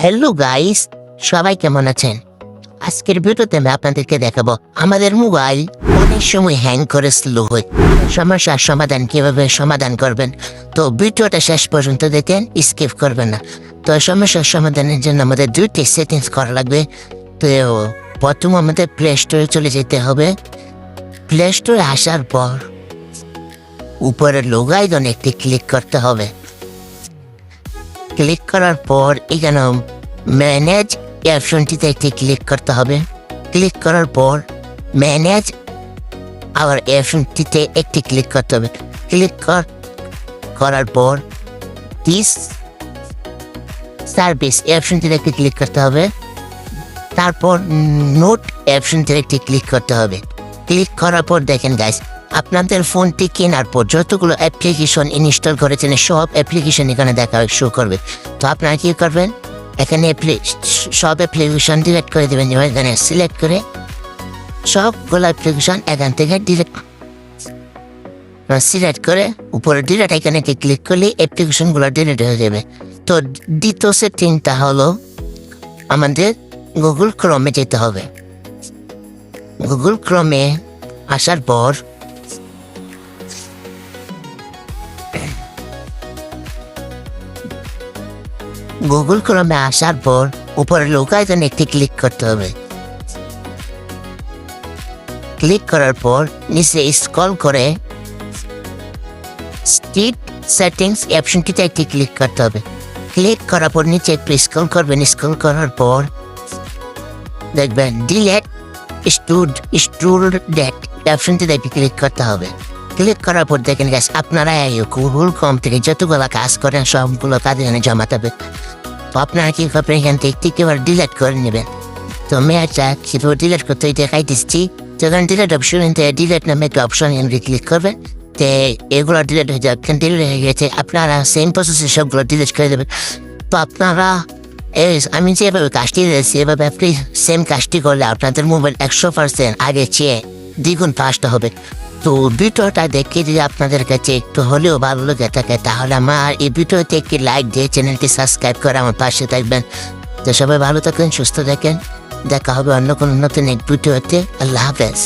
Hello guys, সবাই কেমন আছেন? আজকের ভিডিওতে আমি আপনাদেরকে দেখাবো আমাদের মোবাইল অনেক সময় হ্যাং করে স্লো হয়। সমস্যার সমাধান কিভাবে সমাধান করবেন, তো ভিডিওটা শেষ পর্যন্ত দেখেন, স্কিপ করবেন না। তো সমস্যার সমাধানের জন্য আমাদের দুইটি সেটিংস করা লাগবে। তো প্রথম আমাদের প্লে স্টোরে চলে যেতে হবে। প্লে স্টোরে আসার পর উপরের লোগো আইকনে একটি ক্লিক করতে হবে। ক্লিক করার পর এখানে ম্যানেজ অপশনটিতে একটি ক্লিক করতে হবে। ক্লিক করার পর ম্যানেজ আবার অপশনটিতে একটি ক্লিক করতে হবে। ক্লিক করার পর দিস সার্ভিস অপশনটিতে একটি ক্লিক করতে হবে। তারপর নোট অপশনটিতে একটি ক্লিক করতে হবে। ক্লিক করার পর দেখেন গাইস, আপনাদের ফোনটি কেনার পর যতগুলো অ্যাপ্লিকেশন ইনস্টল করেছেন সব অ্যাপ্লিকেশন এখানে দেখা শো করবে। তো আপনারা কী করবেন, এখানে সব অ্যাপ্লিকেশন ডিলিট করে দেবেন। এখানে সিলেক্ট করে সবগুলো অ্যাপ্লিকেশন এখান থেকে সিলেক্ট করে উপরে ডিলিট এখানে ক্লিক করলে অ্যাপ্লিকেশনগুলো ডিলিট হয়ে যাবে। তো দ্বিতীয় সেটিংটা হলো আমাদের গুগল ক্রোমে যেতে হবে। গুগল ক্রোমে আসার পর উপরে লোগো আইকনে একটি ক্লিক করতে হবে। ক্লিক করার পর নিচে স্ক্রল করে স্ট্রিট সেটিংস অপশনটিতে একটি ক্লিক করতে হবে। ক্লিক করার পর নিচে একটু স্ক্রল করবেন। স্ক্রল করার পর দেখবেন ডিলেট স্টুডেন্ট অপশনটিতে একটি ক্লিক করতে হবে। ক্লিক করার পর দেখেন গাইস, আপনারা গুগল ক্রোম থেকে যতগুলো কাজ করেন সবগুলো কাজ এখানে জমাতে হবে। তো আপনারা কী করবেন, এখান থেকে একেবারে ডিলিট করে নেবেন। তো মেয়ারটা কীভাবে ডিলিট করতে দেখাই দিচ্ছি। তো এখানে ডিলিট অপশন ডিলিট নামে একটা অপশন এখানে ক্লিক করবেন। তো এগুলো ডিলিট হয়ে যাবে, ডিলিট হয়ে গেছে। আপনারা সেম প্রসেসে সবগুলো ডিলিট করে দেবেন। তো আপনারা আমি যেভাবে কাজটি দিয়েছি এভাবে আপনি সেম কাজটি করলে আপনাদের মোবাইল 100% আগে চেয়ে দ্বিগুণ ফাস্ট হবে। তো ভিডিওটা দেখে যদি আপনাদের কাছে একটু হলেও ভালো লেগে থাকে তাহলে আমার এই ভিডিওতে একটি লাইক দিয়ে চ্যানেলটি সাবস্ক্রাইব করে আমার পাশে থাকবেন। তো সবাই ভালো থাকেন, সুস্থ থাকেন। দেখা হবে অন্য কোনো নতুন এক ভিডিওতে। আল্লাহ হাফেজ।